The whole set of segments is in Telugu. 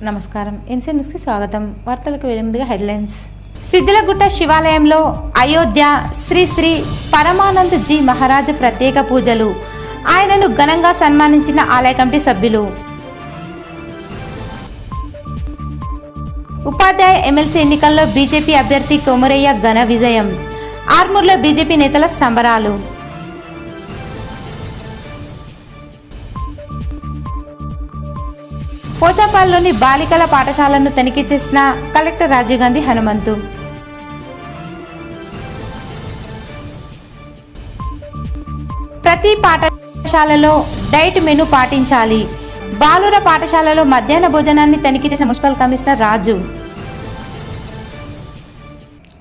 నమస్కారం. ఎన్సీఎన్ న్యూస్కి స్వాగతం. వార్తలకు ముందుగా హెడ్లైన్స్. సిద్దిలగుట్ట శివాలయంలో అయోధ్య శ్రీ శ్రీ పరమానంద్ జీ మహారాజ్ ప్రత్యేక పూజలు. ఆయనను ఘనంగా సన్మానించిన ఆలయ కమిటీ సభ్యులు. ఉపాధ్యాయ ఎమ్మెల్సీ ఎన్నికల్లో బీజేపీ అభ్యర్థి కొమురయ్య ఘన విజయం. ఆర్మూర్లో బీజేపీ నేతల సంబరాలు. పోచంపాల్లోని బాలికల పాఠశాలను తనిఖీ చేసిన కలెక్టర్ రాజీవ్ గాంధీ హనుమంతు. ప్రతి పాఠశాలలో డైట్ మెనూ పాటించాలి. బాలుర పాఠశాలలో మధ్యాహ్న భోజనాన్ని తనిఖీ చేసిన మున్సిపల్ కమిషనర్ రాజు.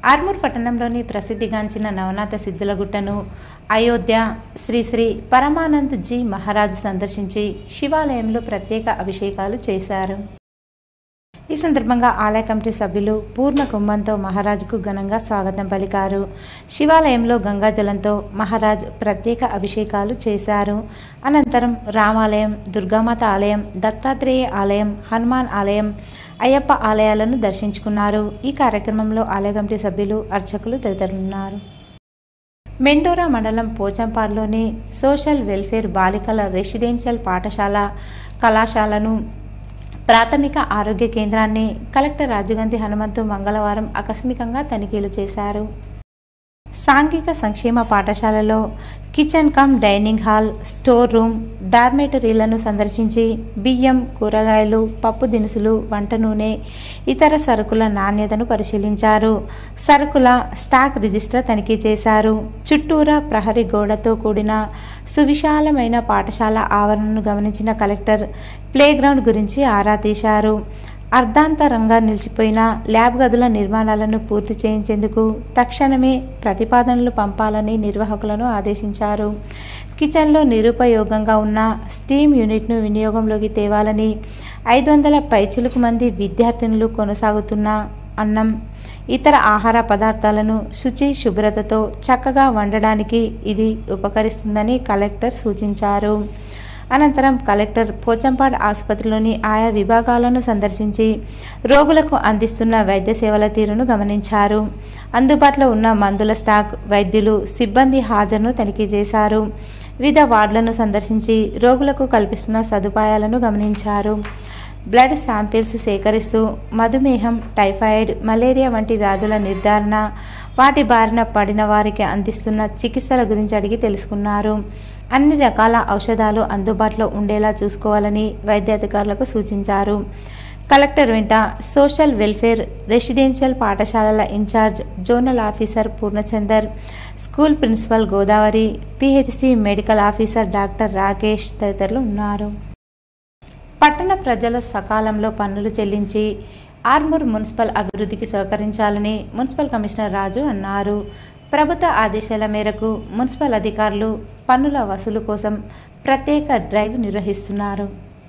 ఆర్మూర్ పట్టణంలోని ప్రసిద్ధిగాంచిన నవనాథ సిద్ధులగుట్టను అయోధ్య శ్రీ శ్రీ పరమానంద్ జీ మహారాజ్ సందర్శించి శివాలయంలో ప్రత్యేక అభిషేకాలు చేశారు. ఈ సందర్భంగా ఆలయ కమిటీ సభ్యులు పూర్ణ కుంభంతో మహారాజుకు ఘనంగా స్వాగతం పలికారు. శివాలయంలో గంగాజలంతో మహారాజ్ ప్రత్యేక అభిషేకాలు చేశారు. అనంతరం రామాలయం, దుర్గామాత ఆలయం, దత్తాత్రేయ ఆలయం, హనుమాన్ ఆలయం, అయ్యప్ప ఆలయాలను దర్శించుకున్నారు. ఈ కార్యక్రమంలో ఆలయ కమిటీ సభ్యులు, అర్చకులు తదితరులున్నారు. మెండోరా మండలం పోచంపాడులోని సోషల్ వెల్ఫేర్ బాలికల రెసిడెన్షియల్ పాఠశాల కళాశాలను ప్రాథమిక ఆరోగ్య కేంద్రాన్ని కలెక్టర్ రాజీవ్ గాంధీ హనుమంతు మంగళవారం ఆకస్మికంగా తనిఖీలు చేశారు. సాంఘిక సంక్షేమ పాఠశాలలో kitchen cum dining hall, store room, డార్మేటరీలను సందర్శించి బియ్యం, కూరగాయలు, పప్పు దినుసులు, వంట నూనె, ఇతర సరుకుల నాణ్యతను పరిశీలించారు. సరుకుల స్టాక్ రిజిస్టర్ తనిఖీ చేశారు. చుట్టూరా ప్రహరీ గోడతో కూడిన సువిశాలమైన పాఠశాల ఆవరణను గమనించిన కలెక్టర్ ప్లేగ్రౌండ్ గురించి ఆరా తీశారు. అర్ధాంతరంగా నిలిచిపోయిన ల్యాబ్ గదుల నిర్మాణాలను పూర్తి చేయించేందుకు తక్షణమే ప్రతిపాదనలు పంపాలని నిర్వాహకులను ఆదేశించారు. కిచెన్లో నిరుపయోగంగా ఉన్న స్టీమ్ యూనిట్ను వినియోగంలోకి తేవాలని, 500 పైచిలుకు మంది విద్యార్థినులు కొనసాగుతున్న అన్నం, ఇతర ఆహార పదార్థాలను శుచి శుభ్రతతో చక్కగా వండడానికి ఇది ఉపకరిస్తుందని కలెక్టర్ సూచించారు. అనంతరం కలెక్టర్ పోచంపాడు ఆసుపత్రిలోని ఆయా విభాగాలను సందర్శించి రోగులకు అందిస్తున్న వైద్య సేవల తీరును గమనించారు. అందుబాటులో ఉన్న మందుల స్టాక్, వైద్యులు, సిబ్బంది హాజరును తనిఖీ చేశారు. వివిధ వార్డులను సందర్శించి రోగులకు కల్పిస్తున్న సదుపాయాలను గమనించారు. బ్లడ్ శాంపిల్స్ సేకరిస్తూ మధుమేహం, టైఫాయిడ్, మలేరియా వంటి వ్యాధుల నిర్ధారణ, వాటి బారిన పడిన వారికి అందిస్తున్న చికిత్సల గురించి అడిగి తెలుసుకున్నారు. అన్ని రకాల ఔషధాలు అందుబాటులో ఉండేలా చూసుకోవాలని వైద్యాధికారులకు సూచించారు. కలెక్టర్ వెంట సోషల్ వెల్ఫేర్ రెసిడెన్షియల్ పాఠశాలల in charge zonal officer Purnachandar, school principal Godavari, PHC medical officer doctor Rakesh తదితరులు ఉన్నారు. పట్టణ ప్రజలు సకాలంలో పన్నులు చెల్లించి ఆర్మూర్ మున్సిపల్ అభివృద్ధికి సహకరించాలని మున్సిపల్ కమిషనర్ రాజు అన్నారు. ప్రభుత్వ ఆదేశాల మేరకు మున్సిపల్ అధికారులు పన్నుల వసూలు కోసం ప్రత్యేక డ్రైవ్ నిర్వహిస్తున్నారు.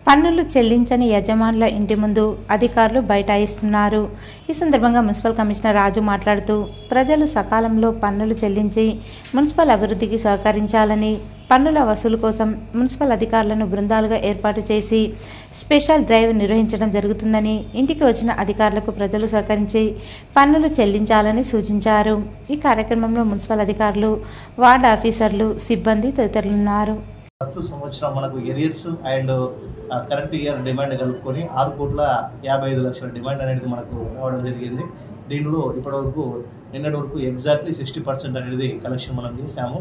పన్నులు చెల్లించని యజమానుల ఇంటి ముందు అధికారులు బైఠాయిస్తున్నారు. ఈ సందర్భంగా మున్సిపల్ కమిషనర్ రాజు మాట్లాడుతూ ప్రజలు సకాలంలో పన్నులు చెల్లించి మున్సిపల్ అభివృద్ధికి సహకరించాలని, పన్నుల వసూలు కోసం మున్సిపల్ అధికారులను బృందాలుగా ఏర్పాటు చేసి స్పెషల్ డ్రైవ్ నిర్వహించడం జరుగుతుందని, ఇంటికి వచ్చిన అధికారులకు ప్రజలు సహకరించి పన్నులు చెల్లించాలని సూచించారు. ఈ కార్యక్రమంలో మున్సిపల్ అధికారులు, వార్డు ఆఫీసర్లు, సిబ్బంది తదితరులున్నారు. ప్రస్తుత సంవత్సరం మనకు arrears and current year demand కలుపుకొని 6,55,00,000 డిమాండ్ అనేది మనకు రావడం జరిగింది. దీనిలో ఇప్పటివరకు నిన్నటి వరకు ఎగ్జాక్ట్లీ 60% అనేది కలెక్షన్ మనం చేశాము.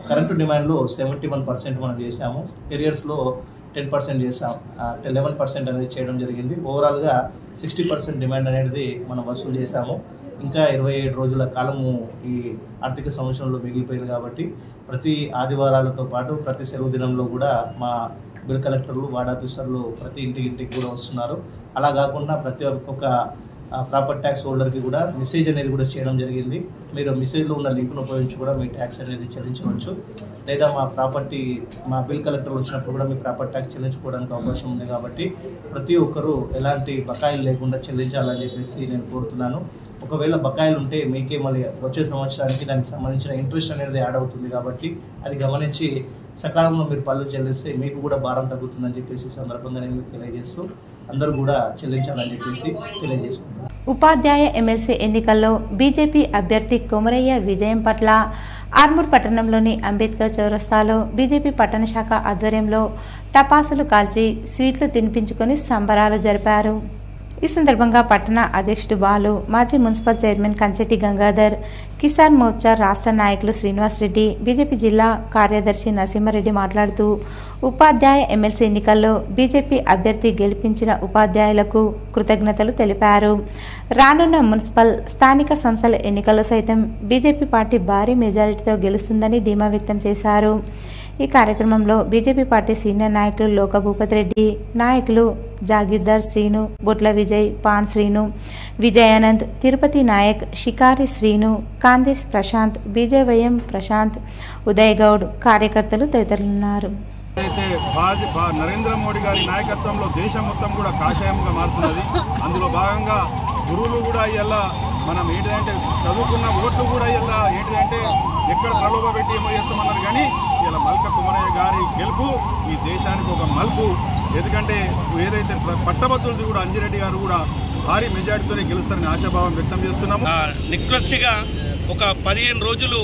కరెంటు డిమాండ్లో 71% మనం చేశాము. ఎరియర్స్లో 10% చేసాం, 11% అనేది చేయడం జరిగింది. ఓవరాల్గా 60% డిమాండ్ అనేది మనం వసూలు చేశాము. ఇంకా 27 రోజుల కాలము ఈ ఆర్థిక సంవత్సరంలో మిగిలిపోయింది కాబట్టి ప్రతి ఆదివారాలతో పాటు ప్రతి సెలవు దినంలో కూడా మా బిల్ కలెక్టర్లు, వార్డ్ ఆఫీసర్లు ప్రతి ఇంటికి కూడా వస్తున్నారు. అలా కాకుండా ప్రతి ఒక్క ప్రాపర్టీ ట్యాక్స్ హోల్డర్కి కూడా మెసేజ్ అనేది కూడా చేయడం జరిగింది. మీరు మెసేజ్లో ఉన్న లింక్ను ఉపయోగించి కూడా మీ ట్యాక్స్ అనేది చెల్లించవచ్చు. లేదా మా బిల్ కలెక్టర్లు వచ్చినప్పుడు కూడా మీ ప్రాపర్టీ ట్యాక్స్ చెల్లించుకోవడానికి అవకాశం ఉంది. కాబట్టి ప్రతి ఒక్కరూ ఎలాంటి బకాయిలు లేకుండా చెల్లించాలని చెప్పేసి నేను కోరుతున్నాను. ఒకవేళ బకాయిలు ఉంటే మీకే మళ్ళీ వచ్చే సంవత్సరానికి దానికి సంబంధించిన ఇంట్రెస్ట్ అనేది యాడ్ అవుతుంది. కాబట్టి అది గమనించి సకాలంలో మీరు పనులు చెల్లిస్తే మీకు కూడా భారం తగ్గుతుందని చెప్పేసి సందర్భంగా నేను మీకు తెలియజేస్తూ అందరూ కూడా చెల్లించాలని చెప్పేసి తెలియజేసుకుంటున్నాను. ఉపాధ్యాయ ఎమ్మెల్సీ ఎన్నికల్లో బీజేపీ అభ్యర్థి కొమరయ్య విజయం పట్ల ఆర్మూర్ పట్టణంలోని అంబేద్కర్ చౌరస్తాలో బీజేపీ పట్టణ శాఖ ఆధ్వర్యంలో టపాసులు కాల్చి స్వీట్లు తినిపించుకొని సంబరాలు జరిపారు. ఈ సందర్భంగా పట్టణ అధ్యక్షుడు బాలు, మాజీ మున్సిపల్ చైర్మన్ కంచెటి గంగాధర్, కిసాన్ మోర్చా రాష్ట్ర నాయకులు శ్రీనివాస్ రెడ్డి, బీజేపీ జిల్లా కార్యదర్శి నరసింహారెడ్డి మాట్లాడుతూ ఉపాధ్యాయ ఎమ్మెల్సీ ఎన్నికల్లో బీజేపీ అభ్యర్థి గెలిపించిన ఉపాధ్యాయులకు కృతజ్ఞతలు తెలిపారు. రానున్న మున్సిపల్ స్థానిక సంస్థల ఎన్నికల్లో సైతం బీజేపీ పార్టీ భారీ మెజారిటీతో గెలుస్తుందని ధీమా వ్యక్తం చేశారు. ఈ కార్యక్రమంలో బీజేపీ పార్టీ సీనియర్ నాయకులు లోక భూపతి రెడ్డి, నాయకులు జాగీర్దార్ శ్రీను, బొట్ల విజయ్, పాన్ శ్రీను, విజయానంద్, తిరుపతి నాయక్, షికారి శ్రీను, కాందేశ్ ప్రశాంత్, బీజేవైఎం ప్రశాంత్, ఉదయ్ గౌడ్ కార్యకర్తలు తదితరులున్నారు. అయితే నరేంద్ర మోడీ గారి నాయకత్వంలో దేశం మొత్తం కూడా కాషాయంగా మారుతున్నది. అందులో భాగంగా గురువులు కూడా ఇలా మనం ఏంటిదంటే చదువుకున్న ఓట్లు కూడా ఇలా ఏంటిదంటే ఎక్కడ ప్రలోభ పెట్టి ఏమో చేస్తామన్నారు. కానీ ఇలా మల్క కుమరయ్య గారి గెలుపు ఈ దేశానికి ఒక మలుపు. ఎందుకంటే ఏదైతే పట్టభద్రులది కూడా అంజిరెడ్డి గారు కూడా భారీ మెజార్టీతోనే గెలుస్తారని ఆశాభావం వ్యక్తం చేస్తున్నాము. రిక్వెస్ట్గా ఒక 15 రోజులు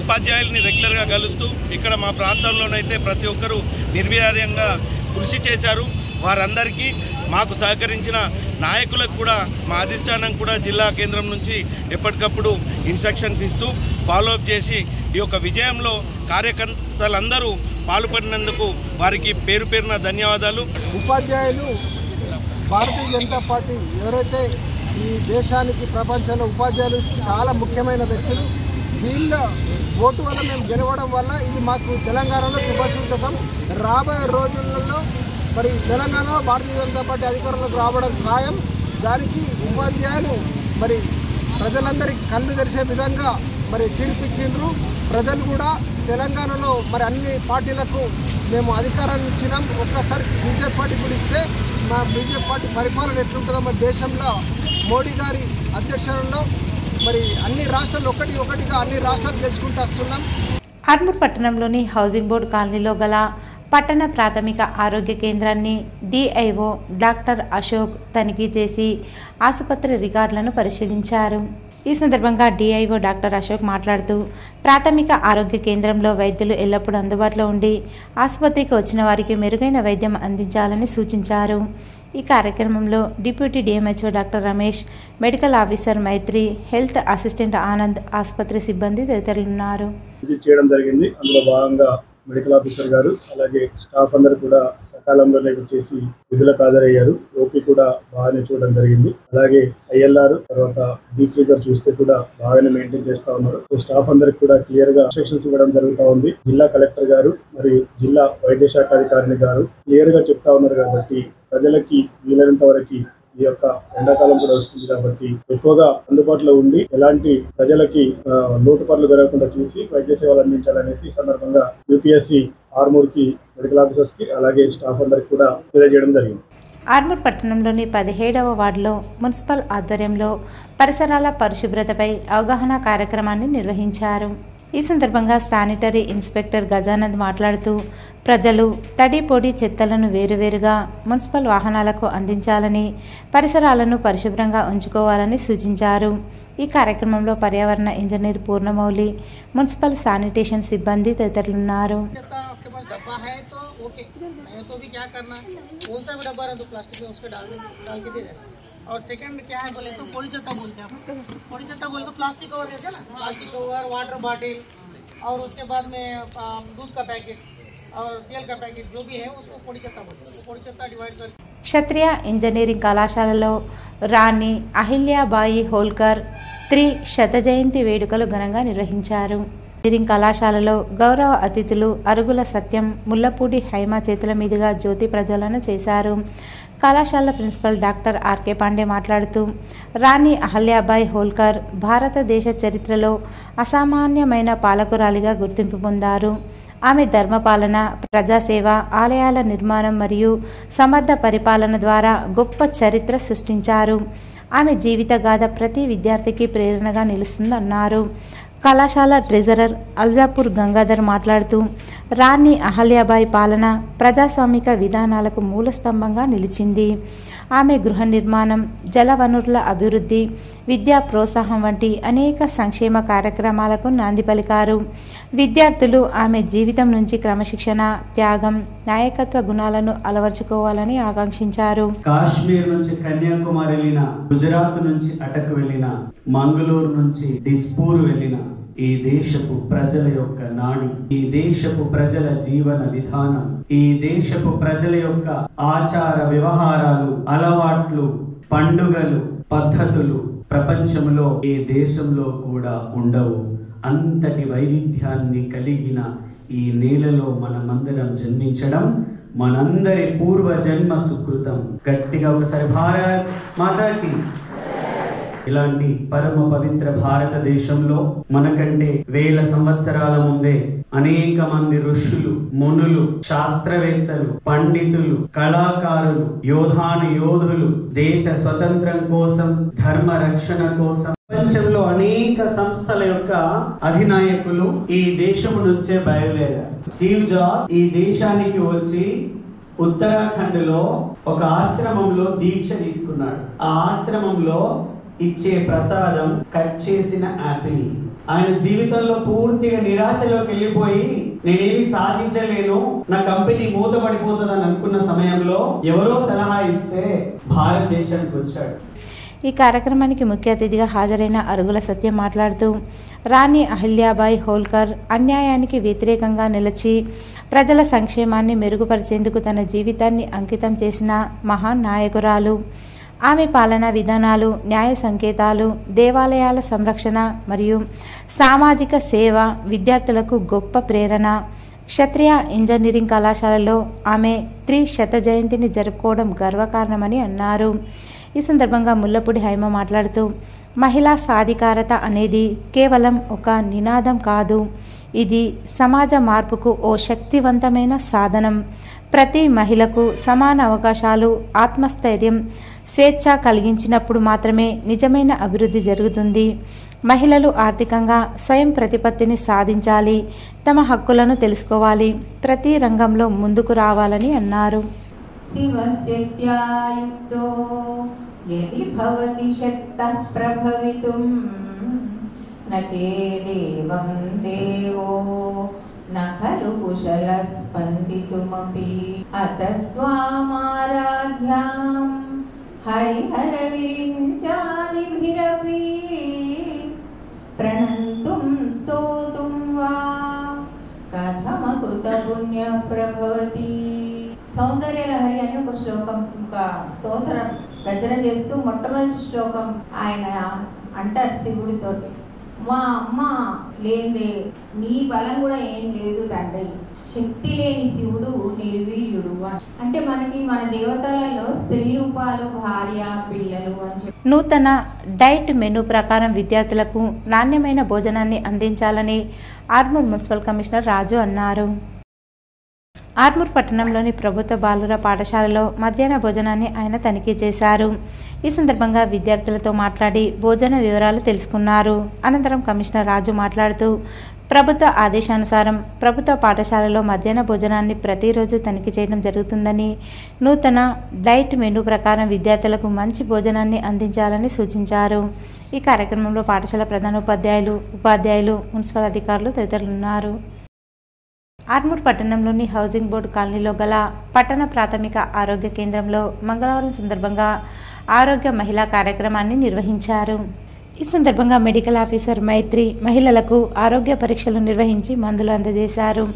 ఉపాధ్యాయుల్ని రెగ్యులర్గా కలుస్తూ ఇక్కడ మా ప్రాంతంలోనైతే ప్రతి ఒక్కరూ నిర్వీర్యంగా కృషి చేశారు. వారందరికీ మాకు సహకరించిన నాయకులకు కూడా మా అధిష్టానం కూడా జిల్లా కేంద్రం నుంచి ఎప్పటికప్పుడు ఇన్స్ట్రక్షన్స్ ఇస్తూ ఫాలోఅప్ చేసి ఈ యొక్క విజయంలో కార్యకర్తలందరూ పాల్పడినందుకు వారికి పేరు పేరున ధన్యవాదాలు. ఉపాధ్యాయులు భారతీయ జనతా పార్టీ ఎవరైతే ఈ దేశానికి ప్రపంచంలో ఉపాధ్యాయులు చాలా ముఖ్యమైన వ్యక్తులు. వీళ్ళ ఓటు వల్ల మేము గెలవడం వల్ల ఇది మాకు తెలంగాణలో శుభసూచకం. రాబోయే రోజులలో మరి తెలంగాణలో భారతీయ జనతా పార్టీ అధికారంలోకి రావడం ఖాయం. దానికి ఉపాధ్యాయులు మరి ప్రజలందరికీ కళ్ళు తెరిచే విధంగా మరి తీర్పిచ్చిండ్రు. ప్రజలు కూడా తెలంగాణలో మరి అన్ని పార్టీలకు మేము అధికారాన్ని ఇచ్చినాం. ఒక్కసారి బీజేపీ పార్టీ గురిస్తే మా బీజేపీ పార్టీ పరిపాలన ఎట్లుంటుందో మరి దేశంలో మోడీ గారి అధ్యక్షతలో మరి అన్ని రాష్ట్రాలు ఒకటిగా అన్ని రాష్ట్రాలు తెచ్చుకుంటూ వస్తున్నాం. ఆర్మూర్ పట్టణంలోని హౌసింగ్ బోర్డు కాలనీలో గల పట్టణ ప్రాథమిక ఆరోగ్య కేంద్రాన్ని డిఐఓ డాక్టర్ అశోక్ తనిఖీ చేసి ఆసుపత్రి రికార్డులను పరిశీలించారు. ఈ సందర్భంగా డిఐఓ డాక్టర్ అశోక్ మాట్లాడుతూ ప్రాథమిక ఆరోగ్య కేంద్రంలో వైద్యులు ఎల్లప్పుడూ అందుబాటులో ఉండి ఆసుపత్రికి వచ్చిన వారికి మెరుగైన వైద్యం అందించాలని సూచించారు. ఈ కార్యక్రమంలో deputy DMHO doctor Ramesh, medical officer Maitri, health assistant Anand, ఆసుపత్రి సిబ్బంది తదితరులున్నారు. విజిట్ చేయడం జరిగింది. అందులో భాగంగా మెడికల్ ఆఫీసర్ గారు అలాగే స్టాఫ్ అందరూ కూడా సకాలంలోనే వచ్చేసి విధులకు హాజరయ్యారు. ఓపీ కూడా బాగానే చూడడం జరిగింది. అలాగే ఐఎల్ఆర్ తర్వాత డీప్ ఫ్రీజర్ చూస్తే కూడా బాగానే మెయింటైన్ చేస్తా ఉన్నారు. స్టాఫ్ అందరికి కూడా క్లియర్ గా ఇన్స్ట్రక్షన్స్ ఇవ్వడం జరుగుతూ ఉంది. జిల్లా కలెక్టర్ గారు మరియు జిల్లా వైద్య శాఖ అధికారిని గారు క్లియర్ గా చెప్తా ఉన్నారు. కాబట్టి ప్రజలకి వీలైనంత వరకు ఈ యొక్క ఎండాకాలం కూడా వస్తుంది కాబట్టి ఎక్కువగా అందుబాటులో ఉండి ఎలాంటి ప్రజలకి లోటుపాట్లు జరగకుండా చూసి వైద్య సేవలు అందించాలనేసి ఈ సందర్భంగా యూపీఎస్సీ ఆర్మూర్ కి మెడికల్ ఆఫీసర్స్ కి అలాగే స్టాఫ్ అందరికి కూడా తెలియజేయడం జరిగింది. ఆర్మూర్ పట్టణంలోని 17వ వార్డులో మున్సిపల్ ఆధ్వర్యంలో పరిసరాల పరిశుభ్రతపై అవగాహన కార్యక్రమాన్ని నిర్వహించారు. ఈ సందర్భంగా శానిటరీ ఇన్స్పెక్టర్ గజానంద్ మాట్లాడుతూ ప్రజలు తడి పొడి చెత్తలను వేరువేరుగా మున్సిపల్ వాహనాలకు అందించాలని, పరిసరాలను పరిశుభ్రంగా ఉంచుకోవాలని సూచించారు. ఈ కార్యక్రమంలో పర్యావరణ ఇంజనీర్ పూర్ణమౌళి, మున్సిపల్ శానిటేషన్ సిబ్బంది తదితరులున్నారు. और सेकंड क्या है बोले तो पोड़ी चत्ता बोलते हैं हम। पोड़ी चत्ता बोले तो प्लास्टिक कवर कहते हैं ना, प्लास्टिक कवर, वाटर बॉटल और उसके बाद में दूध का पैकेट और तेल का पैकेट जो भी है उसको पोड़ी चत्ता बोलते हैं. पोड़ी चत्ता डिवाइड कर క్షత్రియ ఇంజనీరింగ్ కళాశాలలో రాణి అహిల్యాబాయి హోల్కర్ 300వ జయంతి వేడుకలు ఘనంగా నిర్వహించారు. ఇంజనీరింగ్ కళాశాలలో గౌరవ అతిథులు అరుగుల సత్యం, ముల్లపూడి హైమ చేతుల మీదుగా జ్యోతి ప్రజ్వలన చేశారు. కళాశాల ప్రిన్సిపల్ డాక్టర్ ఆర్కే పాండే మాట్లాడుతూ రాణి అహల్యాబాయి హోల్కర్ భారతదేశ చరిత్రలో అసామాన్యమైన పాలకురాలిగా గుర్తింపు పొందారు. ఆమె ధర్మపాలన, ప్రజాసేవ, ఆలయాల నిర్మాణం మరియు సమర్థ పరిపాలన ద్వారా గొప్ప చరిత్ర సృష్టించారు. ఆమె జీవిత గాథ ప్రతి విద్యార్థికి ప్రేరణగా నిలుస్తుందన్నారు. కళాశాల ట్రెజరర్ అల్జాపూర్ గంగాధర్ మాట్లాడుతూ రాణి అహల్యాబాయి పాలన ప్రజాస్వామిక విధానాలకు మూలస్తంభంగా నిలిచింది. ఆమె గృహ నిర్మాణం, జల వనరుల అభివృద్ధి, విద్యా ప్రోత్సాహం వంటి అనేక సంక్షేమ కార్యక్రమాలకు నాంది పలికారు. విద్యార్థులు ఆమె జీవితం నుంచి క్రమశిక్షణ, త్యాగం, నాయకత్వ గుణాలను అలవర్చుకోవాలని ఆకాంక్షించారు. కాశ్మీర్ నుంచి కన్యాకుమారి వెళ్ళిన, గుజరాత్ నుంచి అటక్ వెళ్ళిన, మంగళూరు నుంచి డిస్పూర్ వెళ్ళిన ఈ దేశపు ప్రజల యొక్క నాడి, ఈ దేశపు ప్రజల జీవన విధానం, ఈ దేశపు ప్రజల యొక్క ఆచార వ్యవహారాలు, అలవాట్లు, పండుగలు, పద్ధతులు ప్రపంచంలో ఏ దేశంలో కూడా ఉండవు. అంతటి వైవిధ్యాన్ని కలిగిన ఈ నేలలో మనమందరం జన్మించడం మనందరి పూర్వ జన్మ సుకృతం. గట్టిగా ఒకసారి భారత్ మాతాకి. ఇలాంటి పరమ పవిత్ర భారతదేశంలో మనకంటే వేల సంవత్సరాల ముందే అనేక మంది ఋషులు, మునులు, శాస్త్రవేత్తలు, పండితులు, కళాకారులు, యోధులు దేశ స్వతంత్రం కోసం, ధర్మ రక్షణ కోసం ప్రపంచంలో అనేక సంస్థల యొక్క అధినాయకులు ఈ దేశము నుంచే బయలుదేరారు. స్టీవ్ జాబ్ ఈ దేశానికి వచ్చి ఉత్తరాఖండ్ లో ఒక ఆశ్రమంలో దీక్ష తీసుకున్నాడు. ఆ ఆశ్రమంలో ఇచ్చే ప్రసాదం కట్ చేసిన యాపిల్. ఆయన జీవితంలో పూర్తిగా నిరాశలోకి వెళ్ళిపోయి నేనేమి సాధించలేను, నా కంపెనీ మూతపడిపోతుందని అనుకున్న సమయంలో ఎవరో సలహా ఇస్తే భారతదేశానికి వచ్చాడు. ఈ కార్యక్రమానికి ముఖ్య అతిథిగా హాజరైన అరుగుల సత్యం మాట్లాడుతూ రాణి అహల్యాబాయి హోల్కర్ అన్యాయానికి వ్యతిరేకంగా నిలిచి ప్రజల సంక్షేమాన్ని మెరుగుపరిచేందుకు తన జీవితాన్ని అంకితం చేసిన మహాన్ నాయకురాలు. ఆమె పాలనా విధానాలు, న్యాయ సంకేతాలు, దేవాలయాల సంరక్షణ మరియు సామాజిక సేవ విద్యార్థులకు గొప్ప ప్రేరణ. క్షత్రియ ఇంజనీరింగ్ కళాశాలలో ఆమె 300వ జయంతిని జరుపుకోవడం గర్వకారణమని అన్నారు. ఈ సందర్భంగా ముల్లపూడి హైమ మాట్లాడుతూ మహిళా సాధికారత అనేది కేవలం ఒక నినాదం కాదు, ఇది సమాజ మార్పుకు ఓ శక్తివంతమైన సాధనం. ప్రతి మహిళకు సమాన అవకాశాలు, ఆత్మస్థైర్యం, స్వేచ్ఛ కలిగించినప్పుడు మాత్రమే నిజమైన అభివృద్ధి జరుగుతుంది. మహిళలు ఆర్థికంగా స్వయం ప్రతిపత్తిని సాధించాలి, తమ హక్కులను తెలుసుకోవాలి, ప్రతి రంగంలో ముందుకు రావాలని అన్నారు. నఖలు కుశల స్పందితుమపి అతస్త్వామారాధ్యాం హరిహర విరించాదిభిరపి ప్రణంతుం స్తోతుం వా కథమకృత పుణ్య ప్రభవతి. సౌందర్యలహరి అని ఒక శ్లోకం, ఒక స్తోత్రం రచన చేస్తూ మొట్టమొదటి శ్లోకం ఆయన అంటారు శివుడితోటి, మా అమ్మ లేదే నీ బలం కూడా ఏం లేదు తండ్రి, శక్తి లేని శివుడు నిర్వీర్యుడు. అంటే మనకి మన దేవతలలో స్త్రీ రూపాలు, భార్య, పిల్లలు అని చెప్పి. నూతన డైట్ మెనూ ప్రకారం విద్యార్థులకు నాణ్యమైన భోజనాన్ని అందించాలని ఆర్మూర్ మున్సిపల్ కమిషనర్ రాజు అన్నారు. ఆర్మూర్ పట్టణంలోని ప్రభుత్వ బాలుర పాఠశాలలో మధ్యాహ్న భోజనాన్ని ఆయన తనిఖీ చేశారు. ఈ సందర్భంగా విద్యార్థులతో మాట్లాడి భోజన వివరాలు తెలుసుకున్నారు. అనంతరం కమిషనర్ రాజు మాట్లాడుతూ ప్రభుత్వ ఆదేశానుసారం ప్రభుత్వ పాఠశాలలో మధ్యాహ్న భోజనాన్ని ప్రతిరోజు తనిఖీ చేయడం జరుగుతుందని, నూతన డైట్ మెనూ ప్రకారం విద్యార్థులకు మంచి భోజనాన్ని అందించాలని సూచించారు. ఈ కార్యక్రమంలో పాఠశాల ప్రధానోపాధ్యాయులు, ఉపాధ్యాయులు, మున్సిపల్ అధికారులు తదితరులు ఉన్నారు. ఆర్మూర్ పట్టణంలోని హౌసింగ్ బోర్డు కాలనీలో గల పట్టణ ప్రాథమిక ఆరోగ్య కేంద్రంలో మంగళవారం సందర్భంగా ఆరోగ్య మహిళా కార్యక్రమాన్ని నిర్వహించారు. ఈ సందర్భంగా మెడికల్ ఆఫీసర్ మైత్రి మహిళలకు ఆరోగ్య పరీక్షలు నిర్వహించి మందులు అందజేశారు.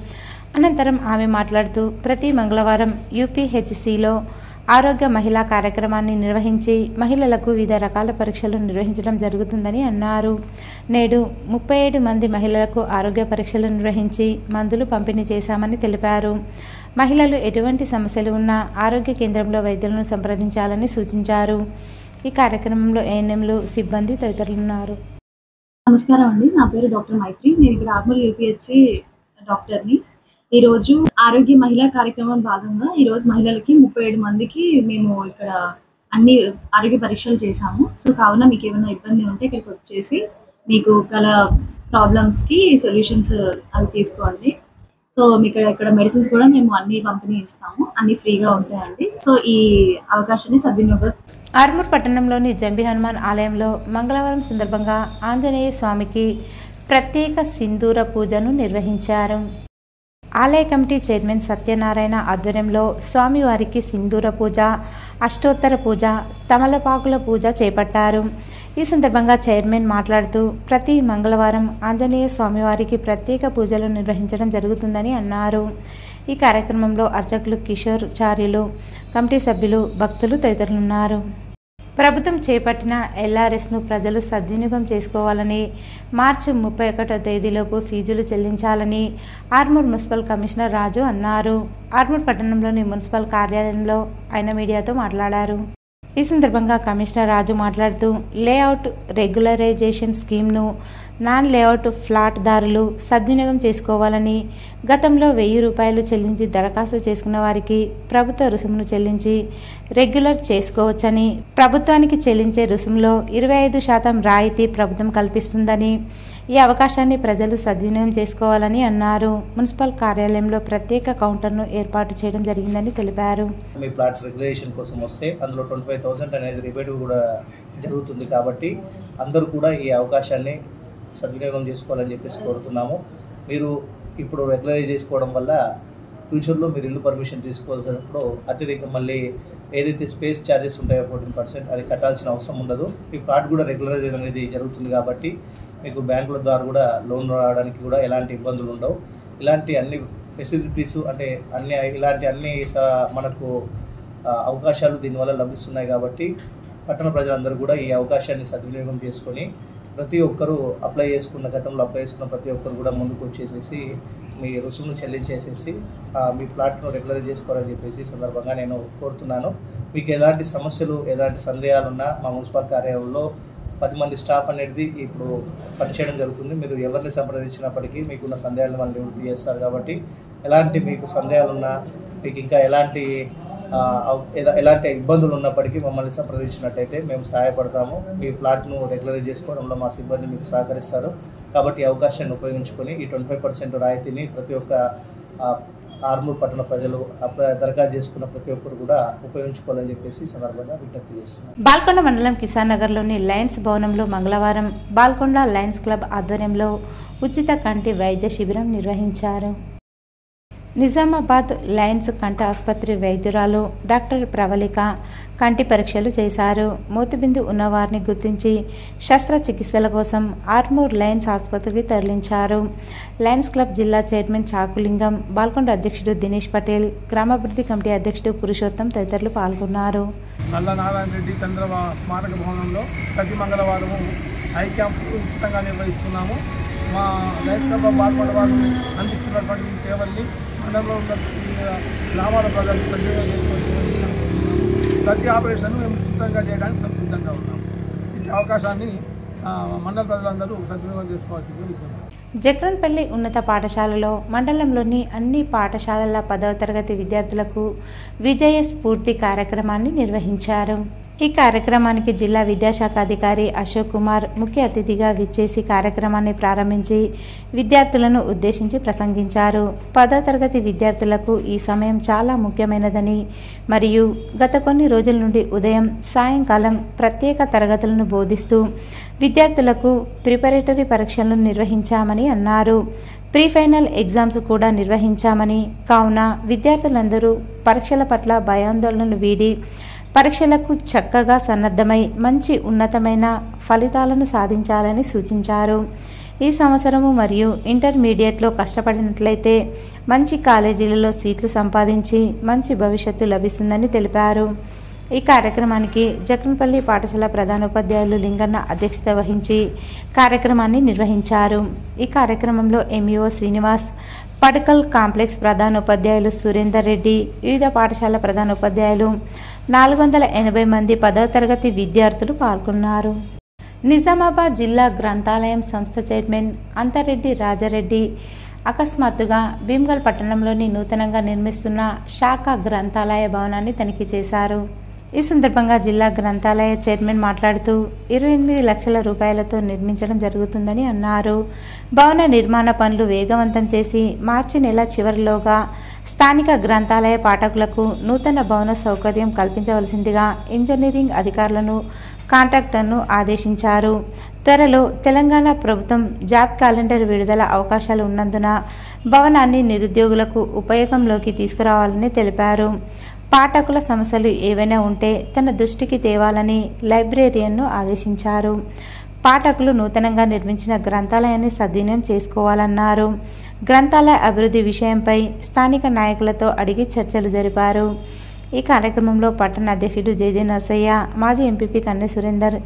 అనంతరం ఆమె మాట్లాడుతూ ప్రతి మంగళవారం యూపీహెచ్సిలో ఆరోగ్య మహిళా కార్యక్రమాన్ని నిర్వహించి మహిళలకు వివిధ రకాల పరీక్షలు నిర్వహించడం జరుగుతుందని అన్నారు. నేడు 37 మంది మహిళలకు ఆరోగ్య పరీక్షలు నిర్వహించి మందులు పంపిణీ చేశామని తెలిపారు. మహిళలు ఎటువంటి సమస్యలు ఉన్నా ఆరోగ్య కేంద్రంలో వైద్యులను సంప్రదించాలని సూచించారు. ఈ కార్యక్రమంలో ఏఎన్ఎంలు, సిబ్బంది తదితరులున్నారు. నమస్కారం అండి, నా పేరు డాక్టర్ మైత్రి. నేను ఇక్కడ ఆర్మూర్ యూపీహెచ్సి డాక్టర్ని. ఈరోజు ఆరోగ్య మహిళా కార్యక్రమం భాగంగా ఈరోజు మహిళలకి 37 మందికి మేము ఇక్కడ అన్ని ఆరోగ్య పరీక్షలు చేశాము. సో కావున మీకు ఏమైనా ఇబ్బంది ఉంటే ఇక్కడికి వచ్చేసి మీకు గల ప్రాబ్లమ్స్కి సొల్యూషన్స్ అవి తీసుకోండి. సో మీకు ఇక్కడ మెడిసిన్స్ కూడా మేము అన్ని పంపిణీ ఇస్తాము, అన్ని ఫ్రీగా ఉంటాయండి. సో ఈ అవకాశాన్ని సద్వినియోగం. ఆర్మూర్ పట్టణంలోని జంబి హనుమాన్ ఆలయంలో మంగళవారం సందర్భంగా ఆంజనేయ స్వామికి ప్రత్యేక సింధూర పూజను నిర్వహించారు. ఆలయ కమిటీ చైర్మన్ సత్యనారాయణ ఆధ్వర్యంలో స్వామివారికి సింధూర పూజ, అష్టోత్తర పూజ, తమలపాకుల పూజ చేపట్టారు. ఈ సందర్భంగా చైర్మన్ మాట్లాడుతూ ప్రతి మంగళవారం ఆంజనేయ స్వామివారికి ప్రత్యేక పూజలు నిర్వహించడం జరుగుతుందని అన్నారు. ఈ కార్యక్రమంలో అర్చకులు కిషోర్ చార్యులు, కమిటీ సభ్యులు, భక్తులు తదితరులున్నారు. ప్రభుత్వం చేపట్టిన ఎల్ఆర్ఎస్ను ప్రజలు సద్వినియోగం చేసుకోవాలని, మార్చి 31వ తేదీలోపు ఫీజులు చెల్లించాలని ఆర్మూర్ మున్సిపల్ కమిషనర్ రాజు అన్నారు. ఆర్మూర్ పట్టణంలోని మున్సిపల్ కార్యాలయంలో ఆయన మీడియాతో మాట్లాడారు. ఈ సందర్భంగా కమిషనర్ రాజు మాట్లాడుతూ లేఅవుట్ రెగ్యులరైజేషన్ స్కీమ్ను నాన్ లేఅవుట్ ఫ్లాట్దారులు సద్వినియోగం చేసుకోవాలని, గతంలో 1000 రూపాయలు చెల్లించి దరఖాస్తు చేసుకున్న వారికి ప్రభుత్వ రుసుమును చెల్లించి రెగ్యులర్ చేసుకోవచ్చని, ప్రభుత్వానికి చెల్లించే రుసుములో 25% రాయితీ ప్రభుత్వం కల్పిస్తుందని, ఈ అవకాశాన్ని ప్రజలు సద్వినియోగం చేసుకోవాలని అన్నారు. మున్సిపల్ కార్యాలయంలో ప్రత్యేక కౌంటర్ను ఏర్పాటు చేయడం జరిగిందని తెలిపారు. మీ ప్లాట్ రెగ్యులేషన్ కోసం వస్తే అందులో 25,000 అనేది రిబేట్ కూడా జరుగుతుంది కాబట్టి అందరూ కూడా ఈ అవకాశాన్ని సద్వినియోగం చేసుకోవాలని చెప్పేసి కోరుతున్నాము. మీరు ఇప్పుడు రెగ్యులరైజ్ చేసుకోవడం వల్ల ఫ్యూచర్లో మీరు ఇల్లు పర్మిషన్ తీసుకోవాల్సినప్పుడు అత్యధిక మళ్ళీ ఏదైతే స్పేస్ ఛార్జెస్ ఉంటాయో 14% అది కట్టాల్సిన అవసరం ఉండదు. ఈ ప్లాట్ కూడా రెగ్యులరైజ్ అనేది జరుగుతుంది కాబట్టి మీకు బ్యాంకుల ద్వారా కూడా లోన్ రావడానికి కూడా ఎలాంటి ఇబ్బందులు ఉండవు. ఇలాంటి అన్ని ఫెసిలిటీస్ అంటే ఇలాంటి అన్ని మనకు అవకాశాలు దీనివల్ల లభిస్తున్నాయి కాబట్టి పట్టణ ప్రజలందరూ కూడా ఈ అవకాశాన్ని సద్వినియోగం చేసుకొని ప్రతి ఒక్కరూ గతంలో అప్లై చేసుకున్న ప్రతి ఒక్కరు కూడా ముందుకు వచ్చేసేసి మీ రుసుమును చెల్లించేసేసి మీ ప్లాట్ను రెగ్యులరైజ్ చేసుకోవాలని చెప్పేసి సందర్భంగా నేను కోరుతున్నాను. మీకు ఎలాంటి సమస్యలు, ఎలాంటి సందేహాలున్నా మా మున్సిపల్ కార్యాలయంలో 10 మంది స్టాఫ్ అనేది ఇప్పుడు పనిచేయడం జరుగుతుంది. మీరు ఎవరిని సంప్రదించినప్పటికీ మీకున్న సందేహాలను వాళ్ళు నివృత్తి చేస్తారు కాబట్టి ఎలాంటి మీకు సందేహాలున్నా, మీకు ఇంకా ఎలాంటి ఇబ్బందులు ఉన్నప్పటికీ మమ్మల్ని సంప్రదించినట్టయితే మేము సహాయపడతాము. మీ ప్లాట్ను రెగ్యులరైజ్ చేసుకోవడంలో మా సిబ్బంది మీకు సహకరిస్తారు కాబట్టి ఈ అవకాశాన్ని ఉపయోగించుకొని ఈ 25% రాయితీని ప్రతి ఒక్క ఆర్మూర్ పట్టణ ప్రజలు దరఖాస్తు చేసుకున్న ప్రతి ఒక్కరు కూడా ఉపయోగించుకోవాలని చెప్పేసి సందర్భంగా విజ్ఞప్తి చేస్తున్నారు. బాల్కొండ మండలం కిసాన్ నగర్లోని లయన్స్ భవనంలో మంగళవారం బాల్కొండ లయన్స్ క్లబ్ ఆధ్వర్యంలో ఉచిత కంటి వైద్య శిబిరం నిర్వహించారు. నిజామాబాద్ లయన్స్ కంటి ఆసుపత్రి వైద్యురాలు డాక్టర్ ప్రవళిక కంటి పరీక్షలు చేశారు. మోతిబిందు ఉన్నవారిని గుర్తించి శస్త్రచికిత్సల కోసం ఆర్మూర్ లయన్స్ ఆసుపత్రికి తరలించారు. లయన్స్ క్లబ్ జిల్లా చైర్మన్ చాకులింగం, బాల్కొండ అధ్యక్షుడు దినేష్ పటేల్, గ్రామాభివృద్ధి కమిటీ అధ్యక్షుడు పురుషోత్తం తదితరులు పాల్గొన్నారు. నల్లనారాయణ రెడ్డి చంద్రబాబు స్మారక భవనంలో ప్రతి మంగళవారం ఐ క్యాంపు ఉచితంగా నిర్వహిస్తున్నాము. మా లయన్స్ క్లబ్ బాల్కొండ వాళ్ళు అందిస్తున్నటువంటి ఈ సేవల్ని మండలంలో ఉన్న గ్రామాల ప్రజలు సద్వినియోగం చేసుకుంటున్నాము. ప్రతి ఆపరేషన్ మేము ఉచితంగా చేయడానికి సంసిద్ధంగా ఉన్నాము. ఈ అవకాశాన్ని మండల ప్రజలందరూ సద్వినియోగం చేసుకోవాల్సింది విజ్ఞప్తి. జక్రన్పల్లి ఉన్నత పాఠశాలలో మండలంలోని అన్ని పాఠశాలల 10వ తరగతి విద్యార్థులకు విజయ స్ఫూర్తి కార్యక్రమాన్ని నిర్వహించారు. ఈ కార్యక్రమానికి జిల్లా విద్యాశాఖ అధికారి అశోక్ కుమార్ ముఖ్య అతిథిగా విచ్చేసి కార్యక్రమాన్ని ప్రారంభించి విద్యార్థులను ఉద్దేశించి ప్రసంగించారు. 10వ తరగతి విద్యార్థులకు ఈ సమయం చాలా ముఖ్యమైనదని మరియు గత కొన్ని రోజుల నుండి ఉదయం, సాయంకాలం ప్రత్యేక తరగతులను బోధిస్తూ విద్యార్థులకు ప్రిపరేటరీ పరీక్షలను నిర్వహించామని అన్నారు. ప్రీ ఫైనల్ ఎగ్జామ్స్ కూడా నిర్వహించామని, కావున విద్యార్థులందరూ పరీక్షల పట్ల భయాందోళనలు వీడి పరీక్షలకు చక్కగా సన్నద్ధమై మంచి ఉన్నతమైన ఫలితాలను సాధించాలని సూచించారు. ఈ సంవత్సరము మరియు ఇంటర్మీడియట్లో కష్టపడినట్లయితే మంచి కాలేజీలలో సీట్లు సంపాదించి మంచి భవిష్యత్తు లభిస్తుందని తెలిపారు. ఈ కార్యక్రమానికి జక్రన్పల్లి పాఠశాల ప్రధానోపాధ్యాయులు లింగన్న అధ్యక్షత వహించి కార్యక్రమాన్ని నిర్వహించారు. ఈ కార్యక్రమంలో ఎంఈఓ శ్రీనివాస్, పడకల్ కాంప్లెక్స్ ప్రధానోపాధ్యాయులు సురేందర్ రెడ్డి, వివిధ పాఠశాల ప్రధానోపాధ్యాయులు 480 మంది 10వ తరగతి విద్యార్థులు పాల్గొన్నారు. నిజామాబాద్ జిల్లా గ్రంథాలయం సంస్థ చైర్మన్ అంతరెడ్డి రాజారెడ్డి అకస్మాత్తుగా భీమ్గల్ పట్టణంలోని నూతనంగా నిర్మిస్తున్న శాఖ గ్రంథాలయ భవనాన్ని తనిఖీ చేశారు. ఈ సందర్భంగా జిల్లా గ్రంథాలయ చైర్మన్ మాట్లాడుతూ 28 లక్షల రూపాయలతో నిర్మించడం జరుగుతుందని అన్నారు. భవన నిర్మాణ పనులు వేగవంతం చేసి మార్చి నెల చివరిలోగా స్థానిక గ్రంథాలయ పాఠకులకు నూతన భవన సౌకర్యం కల్పించవలసిందిగా ఇంజనీరింగ్ అధికారులను కాంట్రాక్టర్ను ఆదేశించారు. త్వరలో తెలంగాణ ప్రభుత్వం జాబ్ క్యాలెండర్ విడుదల అవకాశాలు ఉన్నందున భవనాన్ని నిరుద్యోగులకు ఉపయోగంలోకి తీసుకురావాలని తెలిపారు. పాఠకుల సమస్యలు ఏవైనా ఉంటే తన దృష్టికి తేవాలని లైబ్రేరియన్ను ఆదేశించారు. పాఠకులు నూతనంగా నిర్మించిన గ్రంథాలయాన్ని సద్వినియోగం చేసుకోవాలన్నారు. గ్రంథాలయ అభివృద్ధి విషయంపై స్థానిక నాయకులతో అడిగి చర్చలు జరిపారు. ఈ కార్యక్రమంలో పట్టణ అధ్యక్షుడు జేజే నర్సయ్య, మాజీ ఎంపీపీ కన్నె సురేందర్,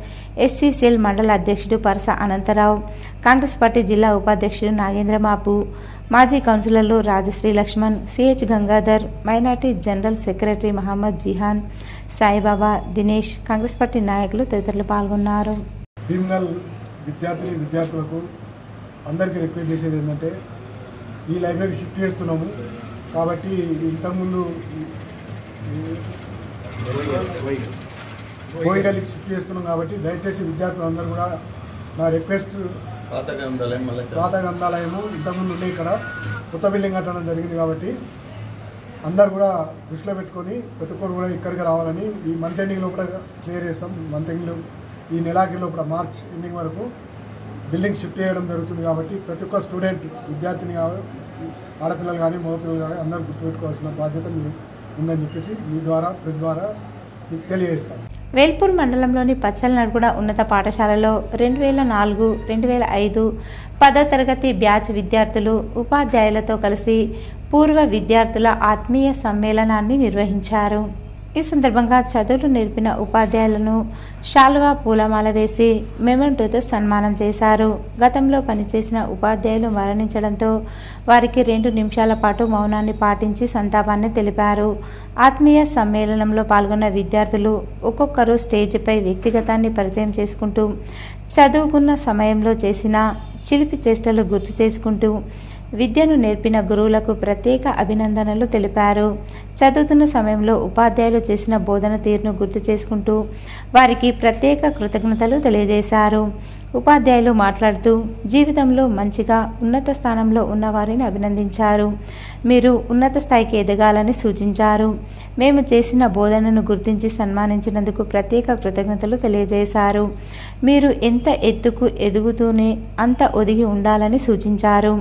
ఎస్సీసీఎల్ మండల అధ్యక్షుడు పరస అనంతరావు, కాంగ్రెస్ పార్టీ జిల్లా ఉపాధ్యక్షుడు నాగేంద్ర మాపు, మాజీ కౌన్సిలర్లు Rajashri Laxman, CH Gangadhar, minority general secretary Mohammed Jihan, Saibaba, Dinesh, Congress party నాయకులు తదితరులు పాల్గొన్నారు. భీమ్గల్ విద్యార్థులకు అందరికీ రిక్వెస్ట్ చేసేది ఏంటంటే ఈ లైబ్రరీ షిఫ్ట్ చేస్తున్నాము కాబట్టి ఇంతకుముందు కోయిగల్లికి షిఫ్ట్ చేస్తున్నాం కాబట్టి దయచేసి విద్యార్థులందరూ కూడా నా రిక్వెస్ట్ పాత గ్రంథాలయము ఇంతకుముందు ఉండే ఇక్కడ కొత్త బిల్డింగ్ కట్టడం జరిగింది కాబట్టి అందరు కూడా దృష్టిలో పెట్టుకొని ప్రతి ఒక్కరు కూడా ఇక్కడికి రావాలని ఈ మంత్ ఎండింగ్ లోపల క్లియర్ చేస్తాం. మంత్ ఎండింగ్ ఈ నెలాఖరు లోపల మార్చ్ ఎండింగ్ వరకు బిల్డింగ్ షిఫ్ట్ చేయడం జరుగుతుంది కాబట్టి ప్రతి ఒక్క స్టూడెంట్ విద్యార్థిని ఆడపిల్లలు కానీ మగపిల్లలు కానీ అందరూ గుర్తుపెట్టుకోవాల్సిన బాధ్యత ఉందని చెప్పేసి మీ ద్వారా ప్రెస్ ద్వారా తెలియజేస్తాం. వేల్పూర్ మండలంలోని పచ్చలనడుగుడ ఉన్నత పాఠశాలలో 2004-2005 10వ తరగతి బ్యాచ్ విద్యార్థులు ఉపాధ్యాయులతో కలిసి పూర్వ విద్యార్థుల ఆత్మీయ సమ్మేళనాన్ని నిర్వహించారు. ఈ సందర్భంగా చదువులు నేర్పిన ఉపాధ్యాయులను శాలువా పూలమాల వేసి మెమెంటోతో సన్మానం చేశారు. గతంలో పనిచేసిన ఉపాధ్యాయులు మరణించడంతో వారికి 2 నిమిషాల పాటు మౌనాన్ని పాటించి సంతాపాన్ని తెలిపారు. ఆత్మీయ సమ్మేళనంలో పాల్గొన్న విద్యార్థులు ఒక్కొక్కరు స్టేజిపై వ్యక్తిగతాన్ని పరిచయం చేసుకుంటూ చదువుకున్న సమయంలో చేసిన చిలిపి చేష్టలు గుర్తు చేసుకుంటూ విద్యను నేర్పిన గురువులకు ప్రత్యేక అభినందనలు తెలిపారు. చదువుతున్న సమయంలో ఉపాధ్యాయులు చేసిన బోధన తీరును గుర్తు చేసుకుంటూ వారికి ప్రత్యేక కృతజ్ఞతలు తెలియజేశారు. ఉపాధ్యాయులు మాట్లాడుతూ జీవితంలో మంచిగా ఉన్నత స్థానంలో ఉన్నవారిని అభినందించారు. మీరు ఉన్నత స్థాయికి ఎదగాలని సూచించారు. మేము చేసిన బోధనను గుర్తించి సన్మానించినందుకు ప్రత్యేక కృతజ్ఞతలు తెలియజేశారు. మీరు ఎంత ఎత్తుకు ఎదుగుతూనే అంత ఒదిగి ఉండాలని సూచించారు.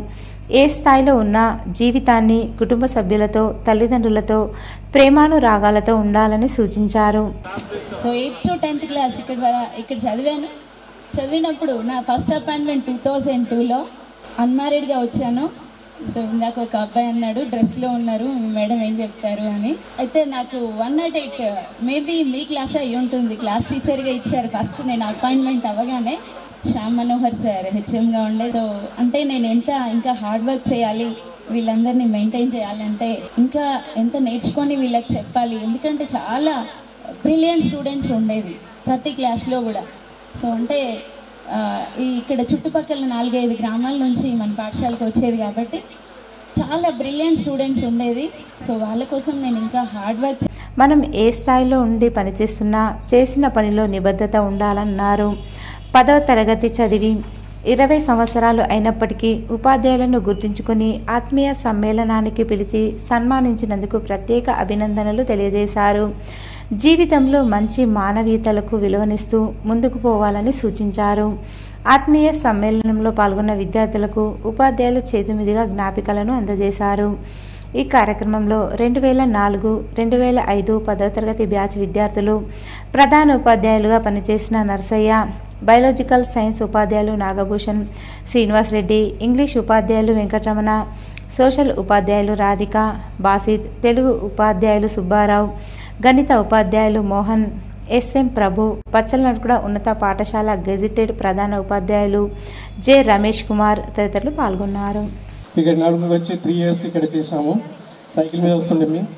ఏ స్థాయిలో ఉన్న జీవితాన్ని కుటుంబ సభ్యులతో తల్లిదండ్రులతో ప్రేమానురాగాలతో ఉండాలని సూచించారు. So 8th to 10th class ఇక్కడ చదివినప్పుడు నా ఫస్ట్ అపాయింట్మెంట్ 2002లో అన్మ్యారీడ్గా వచ్చాను. సో ఇందాక ఒక అబ్బాయి అన్నాడు డ్రెస్లో ఉన్నారు మేడం ఏం చెప్తారు అని. అయితే నాకు 108 మేబీ మీ క్లాస్ అయ్యి ఉంటుంది. క్లాస్ టీచర్గా ఇచ్చారు ఫస్ట్ నేను అపాయింట్మెంట్ అవ్వగానే. శ్యామ్ మనోహర్ సార్ హెచ్ఎంగా ఉండే. సో అంటే నేను ఇంకా హార్డ్ వర్క్ చేయాలి, వీళ్ళందరినీ మెయింటైన్ చేయాలంటే ఇంకా ఎంత నేర్చుకొని వీళ్ళకి చెప్పాలి. ఎందుకంటే చాలా బ్రిలియంట్ స్టూడెంట్స్ ఉండేది ప్రతి క్లాస్లో కూడా. సో అంటే ఇక్కడ చుట్టుపక్కల 4-5 గ్రామాల నుంచి మన పాఠశాలకు వచ్చేది కాబట్టి చాలా బ్రిలియంట్ స్టూడెంట్స్ ఉండేది. సో వాళ్ళ కోసం నేను ఇంకా హార్డ్ వర్క్. మనం ఏ స్థాయిలో ఉండి పనిచేస్తున్నా చేసిన పనిలో నిబద్ధత ఉండాలన్నారు. 10వ తరగతి చదివి 20 సంవత్సరాలు అయినప్పటికీ ఉపాధ్యాయులను గుర్తించుకొని ఆత్మీయ సమ్మేళనానికి పిలిచి సన్మానించినందుకు ప్రత్యేక అభినందనలు తెలియజేశారు. జీవితంలో మంచి మానవీయతలకు విలువనిస్తూ ముందుకు పోవాలని సూచించారు. ఆత్మీయ సమ్మేళనంలో పాల్గొన్న విద్యార్థులకు ఉపాధ్యాయుల చేతి మీదుగా జ్ఞాపికలను అందజేశారు. ఈ కార్యక్రమంలో 2004-2005 10వ తరగతి బ్యాచ్ విద్యార్థులు, ప్రధాన ఉపాధ్యాయులుగా పనిచేసిన నర్సయ్య, బయాలజికల్ సైన్స్ ఉపాధ్యాయులు నాగభూషణ్, శ్రీనివాస్ రెడ్డి, ఇంగ్లీష్ ఉపాధ్యాయులు వెంకటరమణ, సోషల్ ఉపాధ్యాయులు రాధిక, బాసిత్, తెలుగు ఉపాధ్యాయులు సుబ్బారావు, గణిత ఉపాధ్యాయులు మోహన్, ఎస్ఎం ప్రభు, పచ్చలనడుగుడ ఉన్నత పాఠశాల గెజిటెడ్ ప్రధాన ఉపాధ్యాయులు జె రమేష్ కుమార్ తదితరులు పాల్గొన్నారు. ఇక్కడ నడుముకు వచ్చి 3 years ఇక్కడ చేసాము. సైకిల్ మీద వస్తుండే మేము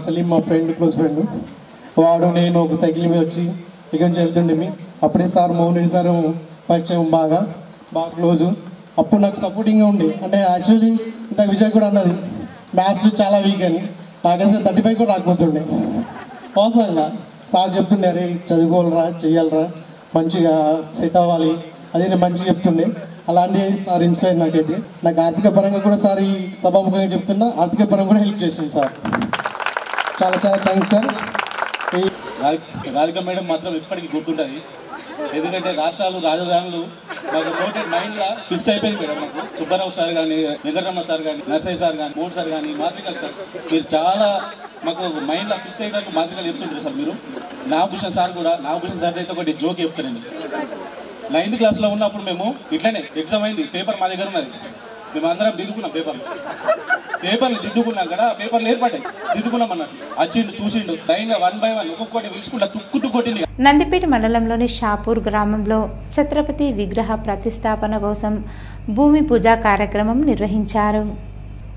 సలీం మా ఫ్రెండ్ క్లోజ్ ఫ్రెండ్ వాడు నేను ఒక సైకిల్ మీద వచ్చి ఇక్కడ నుంచి వెళ్తుండే మీ. అప్పుడే సార్ మోహన్ రెడ్డి సార్ పరిచయం బాగా క్లోజు. అప్పుడు నాకు సపోర్టింగ్గా ఉండే. అంటే యాక్చువల్లీ ఇంత విజయ్ కూడా అన్నది మ్యాథ్స్లో చాలా వీక్ అని. నాకైతే 35 కూడా రాకపోతుండే. అవసరంగా సార్ చెప్తుండే అరే చదువుకోవాలరా చెయ్యాలరా మంచిగా సెట్ అవ్వాలి అదే నేను మంచిగా చెప్తుండే. అలాంటి సార్ ఇన్స్పైర్ నాకైతే. నాకు ఆర్థిక పరంగా కూడా సార్ ఈ సభాముఖంగా చెప్తున్నా ఆర్థిక పరంగా కూడా హెల్ప్ చేసింది సార్. చాలా చాలా థ్యాంక్స్ సార్. రాధిక మేడం మాత్రం ఇప్పటికీ గుర్తుంటుంది. ఎందుకంటే రాష్ట్రాలు రాజధానులు మాకు నోటెడ్ మైండ్లో ఫిక్స్ అయిపోయింది మేడం. మాకు సుబ్బారావు సార్ కానీ, వెంకటరమ్మ సార్ కానీ, నర్సయ్య సార్ కానీ, మోడ్ సార్ కానీ, మాతృకలు సార్ మీరు చాలా మాకు మైండ్లో ఫిక్స్ అయ్యేదానికి మాతృకలు చెప్తుంటారు సార్ మీరు. నాగభూషణ్ సార్ కూడా, నాగభూషణ్ సార్ అయితే ఒకటి జోక్ చెప్తానండి. 9th క్లాస్లో ఉన్నప్పుడు మేము ఇట్లనే ఎగ్జామ్ అయింది, పేపర్ మా దగ్గర ఉన్నది, మేము అందరం దిద్దుకున్నాం పేపర్లు దిద్దుకున్నాం కదా, పేపర్లు ఏర్పడ్డాయి దిద్దుకున్నాం అన్నట్టు. వచ్చిండు చూసిండు లైన్గా 1 by 1 ఒక్కొక్కటి పిలుచుకుంటా తుక్కు కొట్టింది. నందిపేట మండలంలోని షాపూర్ గ్రామంలో ఛత్రపతి విగ్రహ ప్రతిష్టాపన కోసం భూమి పూజ కార్యక్రమం నిర్వహించారు.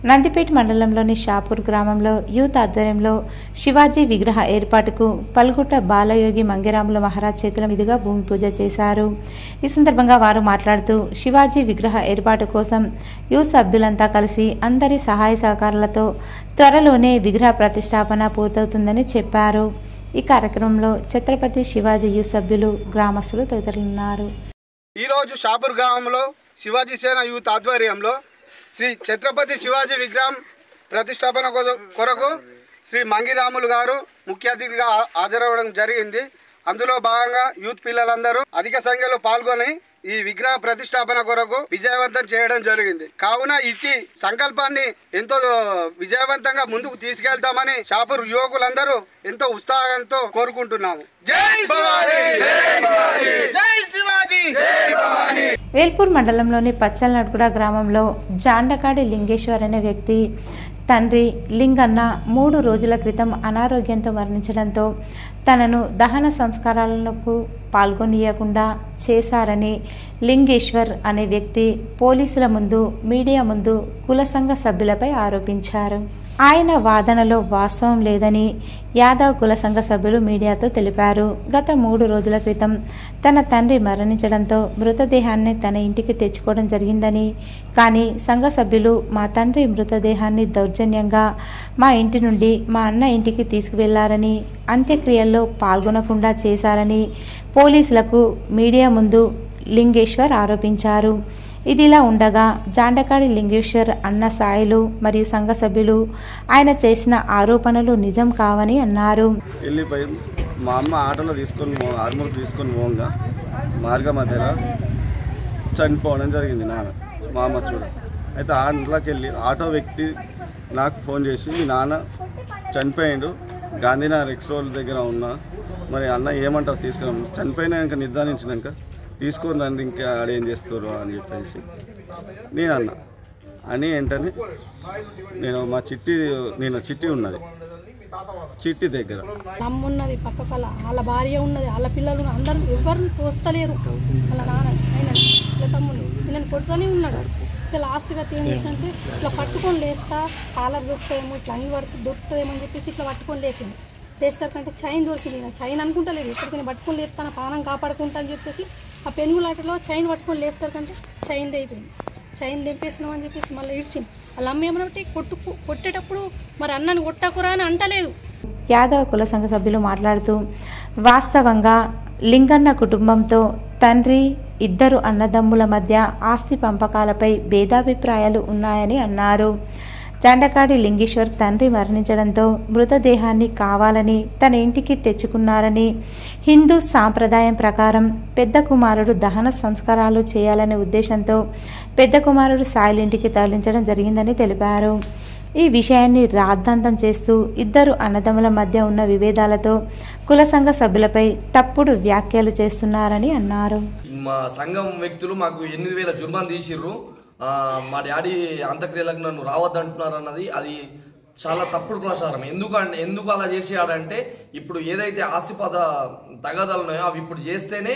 నందిపేట మండలంలోని షాపూర్ గ్రామంలో యూత్ ఆధ్వర్యంలో శివాజీ విగ్రహ ఏర్పాటుకు పల్గుట్ట బాలయోగి మంగిరాముల మహారాజ్ చేతుల మీదుగా భూమి పూజ చేశారు. ఈ సందర్భంగా వారు మాట్లాడుతూ శివాజీ విగ్రహ ఏర్పాటు కోసం యూత్ సభ్యులంతా కలిసి అందరి సహాయ సహకారాలతో త్వరలోనే విగ్రహ ప్రతిష్టాపన పూర్తవుతుందని చెప్పారు. ఈ కార్యక్రమంలో ఛత్రపతి శివాజీ యూత్ సభ్యులు, గ్రామస్తులు తదితరులున్నారు. ఈరోజు షాపూర్ గ్రామంలో శివాజీ సేన యూత్ ఆధ్వర్యంలో శ్రీ ఛత్రపతి శివాజీ విగ్రహం ప్రతిష్టాపన కొరకు శ్రీ మంగిరాములు గారు ముఖ్య అతిథిగా హాజరవ్వడం జరిగింది. అందులో భాగంగా యూత్ పిల్లలందరూ అధిక సంఖ్యలో పాల్గొని ఈ విగ్రహ ప్రతిష్టాపన కొరకు విజయవంతం చేయడం జరిగింది. కావున ఇట్టి సంకల్పాన్ని ఎంతో విజయవంతంగా ముందుకు తీసుకెళ్తామని షాపూర్ యువకులందరూ ఎంతో ఉత్సాహంతో కోరుకుంటున్నాము. జై శివాజీ, జై శివాజీ. వేల్పూర్ మండలంలోని పచ్చలనడుగుడ గ్రామంలో జాండకాడి లింగేశ్వర్ అనే వ్యక్తి తండ్రి లింగన్న 3 రోజుల క్రితం అనారోగ్యంతో మరణించడంతో తనను దహన సంస్కారాలకు పాల్గొనియకుండా చేశారని లింగేశ్వర్ అనే వ్యక్తి పోలీసుల ముందు, మీడియా ముందు కుల సంఘ సభ్యులపై ఆరోపించారు. ఆయన వాదనలో వాస్తవం లేదని యాదవ్ కుల సంఘ సభ్యులు మీడియాతో తెలిపారు. గత 3 రోజుల క్రితం తన తండ్రి మరణించడంతో మృతదేహాన్ని తన ఇంటికి తెచ్చుకోవడం జరిగిందని, కానీ సంఘ సభ్యులు మా తండ్రి మృతదేహాన్ని దౌర్జన్యంగా మా ఇంటి నుండి మా అన్న ఇంటికి తీసుకువెళ్లారని, అంత్యక్రియల్లో పాల్గొనకుండా చేశారని పోలీసులకు మీడియా ముందు లింగేశ్వర్ ఆరోపించారు. ఇదిలా ఉండగా జాండకాడి లింగేశ్వర్ అన్న సాయిలు మరియు సంఘ సభ్యులు ఆయన చేసిన ఆరోపణలు నిజం కావని అన్నారు. వెళ్ళిపోయి మా అమ్మ ఆటోలో ఆర్మూర్ తీసుకొని పోగా మార్గ మధ్యలో చనిపోవడం జరిగింది నాన్న, మా అమ్మ చూడ. అయితే ఆటోకి వెళ్ళి ఆటో వ్యక్తి నాకు ఫోన్ చేసి మీ నాన్న చనిపోయాడు, గాంధీనగర్ ఎక్స్ రోడ్ దగ్గర ఉన్నా, మరి అన్న ఏమంటావు తీసుకున్నాం, చనిపోయినాక నిర్ధారించినాక తీసుకొని రండి, ఇంకా ఆడేం చేస్తారు అని చెప్పేసి నేను అన్నా. అని వెంటనే నేను చిట్టి ఉన్నది, చిట్టి దగ్గర అమ్మ ఉన్నది, పక్కల వాళ్ళ భార్య ఉన్నది, వాళ్ళ పిల్లలు అందరూ ఎవరిని తోస్తలేరు. వాళ్ళ నాన్న ఆయన ఇలా తమ్ముడు నేను కొడుతూనే ఉన్నాడు. ఇట్లా లాస్ట్గా ఏం చేసినంటే ఇట్లా పట్టుకొని లేస్తా, కాలర్ దొరుకుతాయేమో, ఇట్లా అంగి పడుతుంది దొరుకుతుందేమో అని చెప్పేసి ఇట్లా పట్టుకొని లేచింది. లేస్తారంటే చైన్ దొరికింది, చైన్ అనుకుంటలేదు, ఇప్పటికీ పట్టుకొని లేస్తాను ప్రాణం కాపాడుకుంటా అని చెప్పేసి ఆ పెనుగులాటలో చైన్ పట్టుకొని లేస్తారంటే చైన్ తెగిపోయింది. చైన్ తెంపేసినాం అని చెప్పేసి మళ్ళీ ఇడిచింది. వాళ్ళ అమ్మ ఏమన్నా కొట్టేటప్పుడు మరి అన్నని కొట్టకురా అని అంటలేదు. యాదవ కుల సంఘ సభ్యులు మాట్లాడుతూ వాస్తవంగా లింగన్న కుటుంబంతో తండ్రి, 2 అన్నదమ్ముల మధ్య ఆస్తి పంపకాలపై భేదాభిప్రాయాలు ఉన్నాయని అన్నారు. జాండకాడి లింగేశ్వర్ తండ్రి మరణించడంతో మృతదేహాన్ని కావాలని తన ఇంటికి తెచ్చుకున్నారని, హిందూ సాంప్రదాయం ప్రకారం పెద్ద కుమారుడు దహన సంస్కారాలు చేయాలనే ఉద్దేశంతో పెద్ద కుమారుడు సాయిల్ ఇంటికి తరలించడం జరిగిందని తెలిపారు. ఈ విషయాన్ని రాద్ధాంతం చేస్తూ 2 అన్నదమ్ముల మధ్య ఉన్న విభేదాలతో కుల సంఘ సభ్యులపై తప్పుడు వ్యాఖ్యలు చేస్తున్నారని అన్నారు. మా సంఘం వ్యక్తులు మాకు 8,000 జుర్మాన్ తీసిర్రు. మా డాడీ అంత్యక్రియలకు నన్ను రావద్దంటున్నారు అన్నది అది చాలా తప్పుడు ప్రచారం. ఎందుకు అలా చేసాడంటే ఇప్పుడు ఏదైతే ఆస్తిపద తగాదాలు ఉన్నాయో అవి ఇప్పుడు చేస్తేనే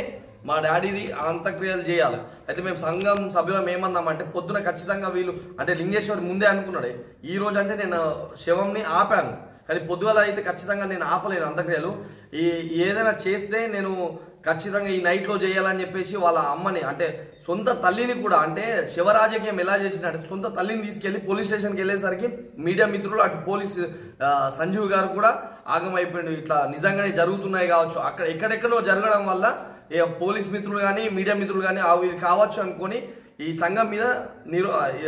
మా డాడీది అంత్యక్రియలు చేయాలి. అయితే మేము సంఘం సభ్యులం ఏమన్నామంటే పొద్దున ఖచ్చితంగా వీళ్ళు అంటే లింగేశ్వరి ముందే అనుకున్నాడే, ఈ రోజు అంటే నేను శవంని ఆపాను, కానీ పొద్దుగల అయితే ఖచ్చితంగా నేను ఆపలేను అంత్యక్రియలు. ఏదైనా చేస్తే నేను ఖచ్చితంగా ఈ నైట్లో చేయాలని చెప్పేసి వాళ్ళ అమ్మని అంటే సొంత తల్లిని కూడా అంటే శివరాజకీయం ఎలా చేసినట్టు సొంత తల్లిని తీసుకెళ్లి పోలీస్ స్టేషన్కి వెళ్ళేసరికి మీడియా మిత్రులు అటు పోలీస్ సంజీవ్ గారు కూడా ఆగమైపోయాడు. ఇట్లా నిజంగానే జరుగుతున్నాయి కావచ్చు, అక్కడ ఎక్కడెక్కడో జరగడం వల్ల పోలీస్ మిత్రులు కానీ మీడియా మిత్రులు కానీ ఇది కావచ్చు అనుకొని ఈ సంఘం మీద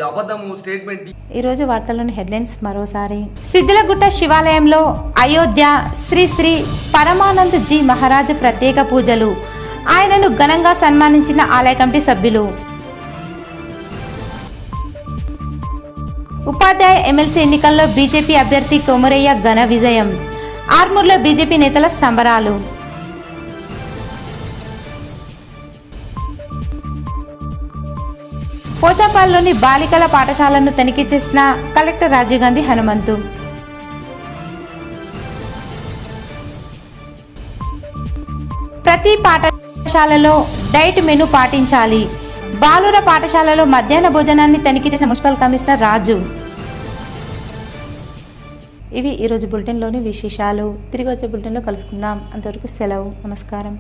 అబద్ధము స్టేట్మెంట్. ఈరోజు వార్తల్లోని హెడ్లైన్స్ మరోసారి. సిద్దిలగుట్ట శివాలయంలో అయోధ్య శ్రీ శ్రీ పరమానంద్ జీ మహారాజ్ ప్రత్యేక పూజలు. ఆయనను ఘనంగా సన్మానించిన ఆలయ కమిటీ సభ్యులు. ఉపాధ్యాయ ఎమ్మెల్సీ ఎన్నికల్లో బీజేపీ అభ్యర్థి కొమరయ్య ఘన విజయం. ఆర్మూర్లో బీజేపీ నేతల సంబరాలు. పోచాపాల్లోని బాలికల పాఠశాలను తనిఖీ చేసిన కలెక్టర్ రాజీవ్ గాంధీ హనుమంతు. ప్రతి పాఠశాలలో డైట్ మెనూ పాటించాలి. బాలుర పాఠశాలలో మధ్యాహ్న భోజనాన్ని తనిఖీ చేసిన మున్సిపల్ కమిషనర్ రాజు. ఇవి ఈరోజు బులెటిన్లోని విశేషాలు. తిరిగి వచ్చే బులెటిన్లో కలుసుకుందాం. అంతవరకు సెలవు. నమస్కారం.